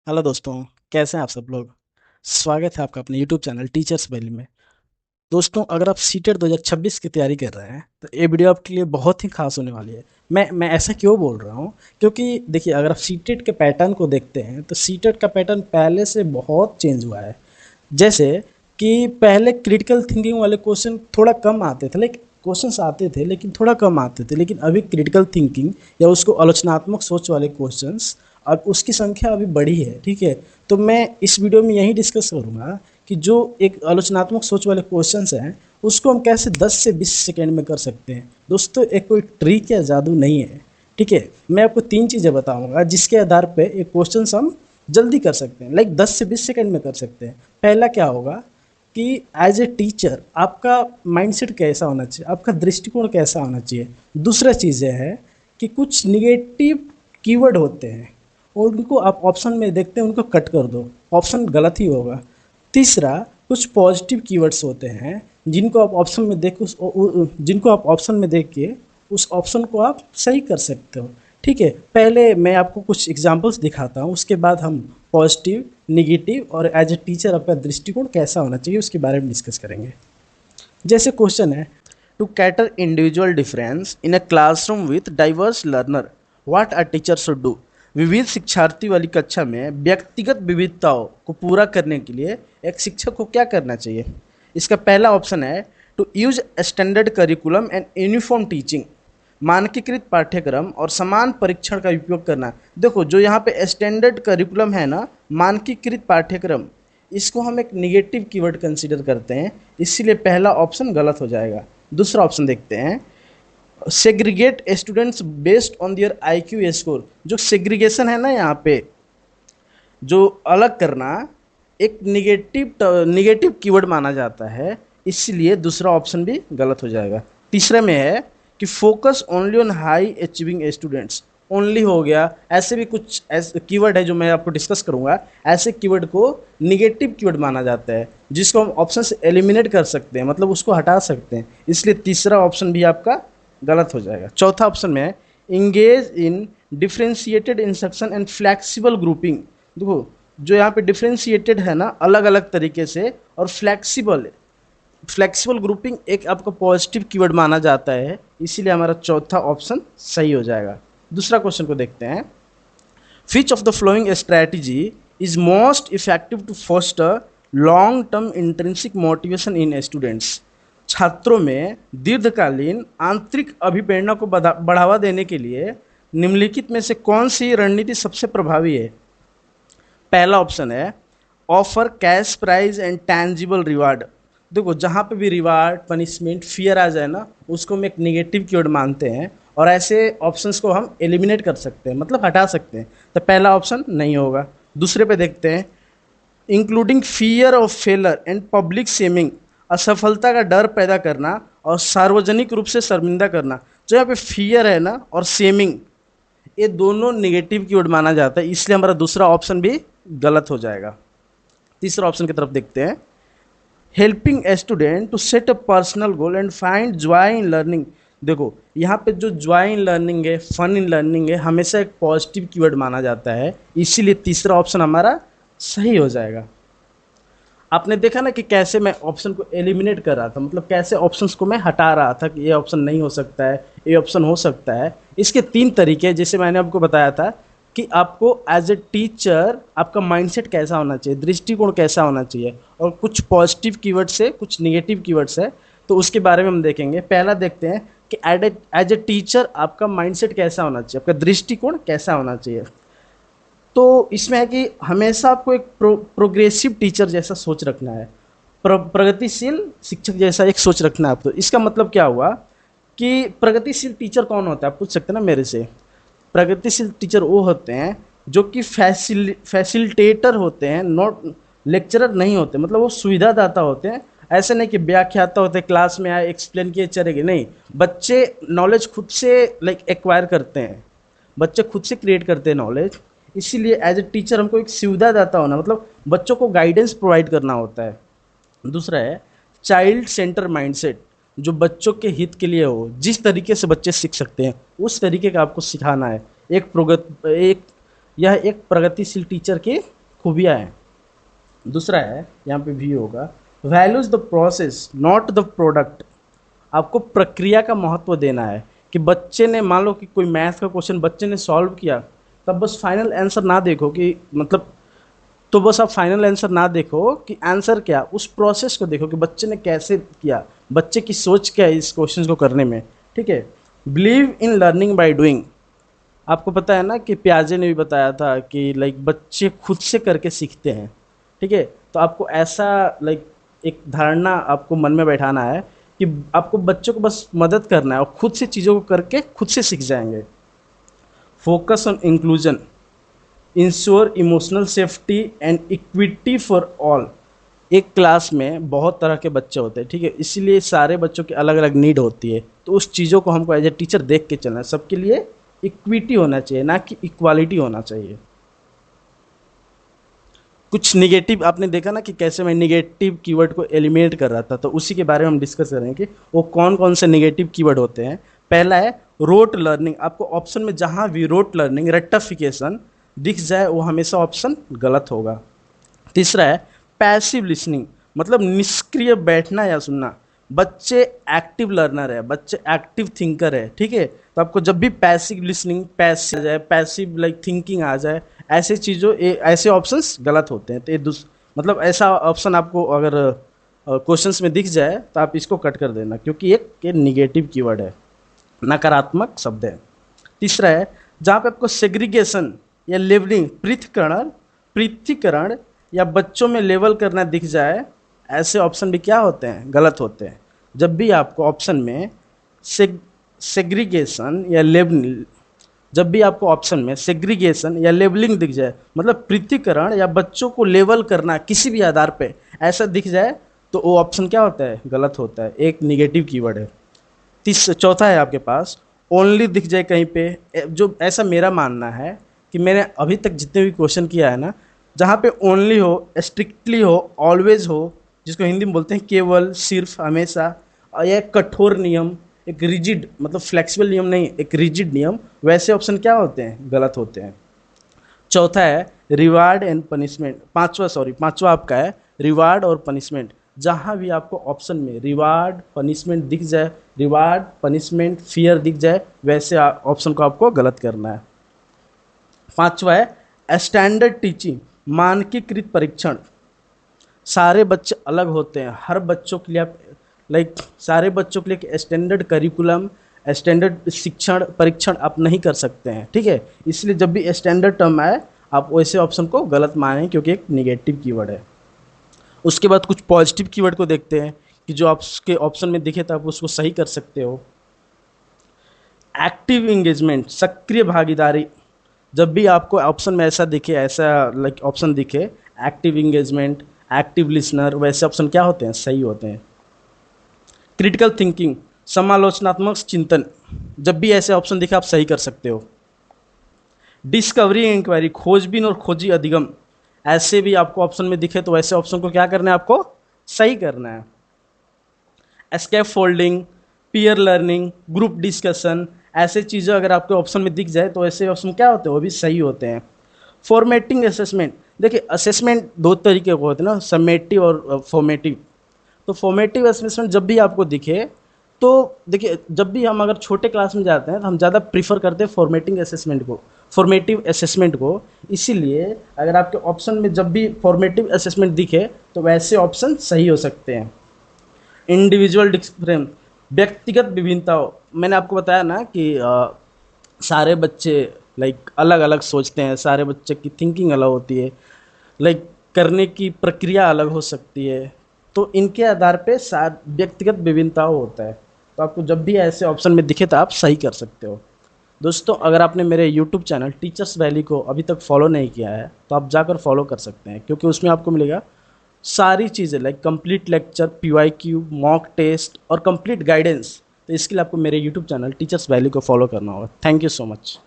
Hello दोस्तों। कैसे हैं आप सब लोग। स्वागत है आपका अपने यूट्यूब चैनल टीचर्स वैली में। दोस्तों, अगर आप सीटेट 2026 की तैयारी कर रहे हैं तो ये वीडियो आपके लिए बहुत ही खास होने वाली है। मैं ऐसा क्यों बोल रहा हूँ, क्योंकि देखिए, अगर आप सीटेट के पैटर्न को देखते हैं तो सीटेट का पैटर्न पहले से बहुत चेंज हुआ है। जैसे कि पहले क्रिटिकल थिंकिंग वाले क्वेश्चन थोड़ा कम आते थे, लेकिन क्वेश्चंस आते थे लेकिन थोड़ा कम आते थे, लेकिन अभी क्रिटिकल थिंकिंग या उसको आलोचनात्मक सोच वाले क्वेश्चंस अब उसकी संख्या अभी बढ़ी है। ठीक है, तो मैं इस वीडियो में यही डिस्कस करूँगा कि जो एक आलोचनात्मक सोच वाले क्वेश्चंस हैं उसको हम कैसे 10 से 20 सेकेंड में कर सकते हैं। दोस्तों, एक कोई ट्रिक या जादू नहीं है। ठीक है, मैं आपको 3 चीज़ें बताऊंगा जिसके आधार पे ये क्वेश्चंस हम जल्दी कर सकते हैं, लाइक 10 से 20 सेकेंड में कर सकते हैं। पहला क्या होगा कि एज ए टीचर आपका माइंडसेट कैसा होना चाहिए, आपका दृष्टिकोण कैसा होना चाहिए। दूसरा चीज़ यह है कि कुछ निगेटिव कीवर्ड होते हैं और उनको आप ऑप्शन में देखते हैं, उनको कट कर दो, ऑप्शन गलत ही होगा। तीसरा, कुछ पॉजिटिव कीवर्ड्स होते हैं जिनको आप ऑप्शन में देख जिनको आप ऑप्शन में देख के उस ऑप्शन को आप सही कर सकते हो। ठीक है, पहले मैं आपको कुछ एग्जांपल्स दिखाता हूँ, उसके बाद हम पॉजिटिव, निगेटिव और एज ए टीचर आपका दृष्टिकोण कैसा होना चाहिए उसके बारे में डिस्कस करेंगे। जैसे क्वेश्चन है, to cater individual difference in a classroom with diverse learner, what a teacher should do. विविध शिक्षार्थी वाली कक्षा में व्यक्तिगत विविधताओं को पूरा करने के लिए एक शिक्षक को क्या करना चाहिए। इसका पहला ऑप्शन है to use standard curriculum and uniform teaching, मानकीकृत पाठ्यक्रम और समान परीक्षण का उपयोग करना। देखो, जो यहाँ पे स्टैंडर्ड करिकुलम है ना, मानकीकृत पाठ्यक्रम, इसको हम एक निगेटिव कीवर्ड कंसीडर करते हैं, इसीलिए पहला ऑप्शन गलत हो जाएगा। दूसरा ऑप्शन देखते हैं, segregate students based on their IQ score. जो सेग्रीगेशन है ना, यहाँ पे जो अलग करना एक निगेटिव कीवर्ड माना जाता है, इसलिए दूसरा ऑप्शन भी गलत हो जाएगा। तीसरे में है कि focus only on high achieving students, only हो गया। ऐसे भी कुछ ऐसे कीवर्ड है जो मैं आपको डिस्कस करूंगा, ऐसे कीवर्ड को निगेटिव कीवर्ड माना जाता है जिसको हम ऑप्शन से एलिमिनेट कर सकते हैं, मतलब उसको हटा सकते हैं, इसलिए तीसरा ऑप्शन भी आपका गलत हो जाएगा। चौथा ऑप्शन में है engage in differentiated instruction and flexible grouping. देखो, जो यहाँ पे डिफ्रेंशिएटेड है ना, अलग अलग तरीके से, और फ्लैक्सिबल, फ्लैक्सिबल ग्रुपिंग एक आपका पॉजिटिव कीवर्ड माना जाता है, इसीलिए हमारा चौथा ऑप्शन सही हो जाएगा। दूसरा क्वेश्चन को देखते हैं, which of the following strategy is most effective to foster long term intrinsic motivation in students. छात्रों में दीर्घकालीन आंतरिक अभिप्रेरणा को बढ़ावा देने के लिए निम्नलिखित में से कौन सी रणनीति सबसे प्रभावी है। पहला ऑप्शन है offer cash prize and tangible reward. देखो, जहाँ पे भी रिवार्ड, पनिशमेंट, फियर आ जाए ना, उसको हम एक निगेटिव कीवर्ड मानते हैं और ऐसे ऑप्शंस को हम एलिमिनेट कर सकते हैं, मतलब हटा सकते हैं, तो पहला ऑप्शन नहीं होगा। दूसरे पे देखते हैं, including fear of failure and public shaming, असफलता का डर पैदा करना और सार्वजनिक रूप से शर्मिंदा करना। जो यहाँ पे फियर है ना और शेमिंग, ये दोनों निगेटिव कीवर्ड माना जाता है, इसलिए हमारा दूसरा ऑप्शन भी गलत हो जाएगा। तीसरा ऑप्शन की तरफ देखते हैं, helping student to set a personal goal and find joy in learning. देखो, यहाँ पे जो जॉय इन लर्निंग है, फन इन लर्निंग है, हमेशा एक पॉजिटिव कीवर्ड माना जाता है, इसीलिए तीसरा ऑप्शन हमारा सही हो जाएगा। आपने देखा ना कि कैसे मैं ऑप्शन को एलिमिनेट कर रहा था, मतलब कैसे ऑप्शंस को मैं हटा रहा था कि ये ऑप्शन नहीं हो सकता है, ये ऑप्शन हो सकता है। इसके 3 तरीके, जैसे मैंने आपको बताया था कि आपको एज ए टीचर आपका माइंडसेट कैसा होना चाहिए, दृष्टिकोण कैसा होना चाहिए, और कुछ पॉजिटिव कीवर्ड्स है, कुछ निगेटिव कीवर्ड्स है, तो उसके बारे में हम देखेंगे। पहला देखते हैं कि एज ए टीचर आपका माइंडसेट कैसा होना चाहिए, आपका दृष्टिकोण कैसा होना चाहिए। तो इसमें है कि हमेशा आपको एक प्रोग्रेसिव टीचर जैसा सोच रखना है, प्रगतिशील शिक्षक जैसा एक सोच रखना है आपको। इसका मतलब क्या हुआ कि प्रगतिशील टीचर कौन होता है, आप पूछ सकते हैं ना मेरे से। प्रगतिशील टीचर वो होते हैं जो कि फैसिलिटेटर होते हैं, नॉट लेक्चरर नहीं होते, मतलब वो सुविधादाता होते हैं। ऐसे नहीं कि व्याख्याता होते हैं, क्लास में आए एक्सप्लेन किए चले गए, नहीं, बच्चे नॉलेज खुद से लाइक एक्वायर करते हैं, बच्चे खुद से क्रिएट करते हैं नॉलेज। इसीलिए एज ए टीचर हमको एक सुविधादाता होना, मतलब बच्चों को गाइडेंस प्रोवाइड करना होता है। दूसरा है चाइल्ड सेंटर माइंडसेट, जो बच्चों के हित के लिए हो, जिस तरीके से बच्चे सीख सकते हैं उस तरीके का आपको सिखाना है। एक यह एक प्रगतिशील टीचर की खूबियाँ हैं। दूसरा है, यहाँ पे भी होगा, values the process not the product. आपको प्रक्रिया का महत्व देना है कि बच्चे ने, मान लो कि कोई मैथ का क्वेश्चन बच्चे ने सॉल्व किया, तब बस फाइनल आंसर ना देखो कि मतलब, तो बस आप फाइनल आंसर ना देखो कि आंसर क्या, उस प्रोसेस को देखो कि बच्चे ने कैसे किया, बच्चे की सोच क्या है इस क्वेश्चन को करने में। ठीक है। Believe in learning by doing. आपको पता है ना कि पियाजे ने भी बताया था कि लाइक बच्चे खुद से करके सीखते हैं। ठीक है। तो आपको ऐसा लाइक एक धारणा आपको मन में बैठाना है कि आपको बच्चों को बस मदद करना है और खुद से चीज़ों को करके खुद से सीख जाएंगे। Focus on inclusion, ensure emotional safety and equity for all. एक क्लास में बहुत तरह के बच्चे होते हैं, ठीक है, इसीलिए सारे बच्चों की अलग अलग नीड होती है, तो उस चीज़ों को हमको एज ए टीचर देख के चलना है। सबके लिए इक्विटी होना चाहिए, ना कि इक्वालिटी होना चाहिए। कुछ निगेटिव आपने देखा ना कि कैसे मैं निगेटिव कीवर्ड को एलिमिनेट कर रहा था, तो उसी के बारे में हम डिस्कस करेंगे कि वो कौन कौन से निगेटिव कीवर्ड होते हैं। पहला है रोट लर्निंग। आपको ऑप्शन में जहां भी रोट लर्निंग, रेक्टिफिकेशन दिख जाए वो हमेशा ऑप्शन गलत होगा। तीसरा है पैसिव लिसनिंग, मतलब निष्क्रिय बैठना या सुनना। बच्चे एक्टिव लर्नर है, बच्चे एक्टिव थिंकर है। ठीक है। तो आपको जब भी पैसिव लिसनिंग, पैसिव आ जाए, पैसिव लाइक थिंकिंग आ जाए, ऐसे चीज़ों ऐसे ऑप्शंस गलत होते हैं। तो ये मतलब ऐसा ऑप्शन आपको अगर क्वेश्चंस में दिख जाए तो आप इसको कट कर देना, क्योंकि एक निगेटिव कीवर्ड है, नकारात्मक शब्द है। तीसरा है जहाँ पे आपको सेग्रीगेशन या लेवलिंग, पृथक्करण या बच्चों में लेवल करना दिख जाए, ऐसे ऑप्शन भी क्या होते हैं, गलत होते हैं। जब भी आपको ऑप्शन में सेग्रीगेशन या लेवलिंग, जब भी आपको ऑप्शन में सेग्रीगेशन या लेवलिंग दिख जाए, मतलब पृथक्करण या बच्चों को लेवल करना किसी भी आधार पे ऐसा दिख जाए, तो वो ऑप्शन क्या होता है, गलत होता है, एक निगेटिव कीवर्ड है। चौथा है आपके पास ओनली दिख जाए कहीं पे, जो ऐसा मेरा मानना है कि मैंने अभी तक जितने भी क्वेश्चन किया है ना, जहाँ पे ओनली हो, स्ट्रिक्टली हो, ऑलवेज हो, जिसको हिंदी में बोलते हैं केवल, सिर्फ, हमेशा, और यह कठोर नियम, एक रिजिड, मतलब फ्लेक्सिबल नियम नहीं, एक रिजिड नियम, वैसे ऑप्शन क्या होते हैं, गलत होते हैं। चौथा है रिवार्ड एंड पनिशमेंट। पांचवा आपका है रिवार्ड और पनिशमेंट। जहाँ भी आपको ऑप्शन में रिवार्ड पनिशमेंट दिख जाए, रिवार्ड पनिशमेंट फियर दिख जाए, वैसे ऑप्शन को आपको गलत करना है। पांचवा है स्टैंडर्ड टीचिंग, मानकीकृत परीक्षण। सारे बच्चे अलग होते हैं, हर बच्चों के लिए आप लाइक सारे बच्चों के लिए स्टैंडर्ड करिकुलम, स्टैंडर्ड शिक्षण परीक्षण आप नहीं कर सकते हैं। ठीक है। इसलिए जब भी स्टैंडर्ड टर्म आए आप वैसे ऑप्शन को गलत मानें, क्योंकि एक निगेटिव कीवर्ड है। उसके बाद कुछ पॉजिटिव कीवर्ड को देखते हैं कि जो आपके ऑप्शन में दिखे तो आप उसको सही कर सकते हो। एक्टिव इंगेजमेंट, सक्रिय भागीदारी। जब भी आपको ऑप्शन में ऐसा दिखे, ऐसा लाइक ऑप्शन दिखे, एक्टिव इंगेजमेंट, एक्टिव लिसनर, वैसे ऑप्शन क्या होते हैं, सही होते हैं। क्रिटिकल थिंकिंग, समालोचनात्मक चिंतन, जब भी ऐसे ऑप्शन दिखे आप सही कर सकते हो। डिस्कवरी इंक्वायरी, खोजबीन और खोजी अधिगम, ऐसे भी आपको ऑप्शन में दिखे तो वैसे ऑप्शन को क्या करना है, आपको सही करना है। Escape folding, peer learning, group discussion, ऐसे चीज़ें अगर आपके ऑप्शन में दिख जाए तो ऐसे ऑप्शन क्या होते हैं, वो भी सही होते हैं। फॉर्मेटिंग असेसमेंट, देखिए असेसमेंट दो तरीके के होते हैं ना, समेटिव और फॉर्मेटिव। तो फॉर्मेटिव असेसमेंट जब भी आपको दिखे तो देखिए, जब भी हम अगर छोटे क्लास में जाते हैं तो हम ज़्यादा प्रीफर करते हैं फॉर्मेटिव असेसमेंट को। इसीलिए अगर आपके ऑप्शन में जब भी फॉर्मेटिव असेसमेंट दिखे तो वैसे ऑप्शन सही हो सकते हैं। इंडिविजुअल डिफरेंस, व्यक्तिगत विभिन्नताओं, मैंने आपको बताया ना कि सारे बच्चे लाइक अलग अलग सोचते हैं, सारे बच्चे की थिंकिंग अलग होती है, लाइक करने की प्रक्रिया अलग हो सकती है, तो इनके आधार पे व्यक्तिगत विभिन्नताओं होता है। तो आपको जब भी ऐसे ऑप्शन में दिखे तो आप सही कर सकते हो। दोस्तों, अगर आपने मेरे YouTube चैनल टीचर्स वैली को अभी तक फॉलो नहीं किया है तो आप जाकर फॉलो कर सकते हैं, क्योंकि उसमें आपको मिलेगा सारी चीज़ें like complete lecture, PYQ, mock test और कंप्लीट गाइडेंस। तो इसके लिए आपको मेरे YouTube चैनल टीचर्स वैली को फॉलो करना होगा। Thank you so much.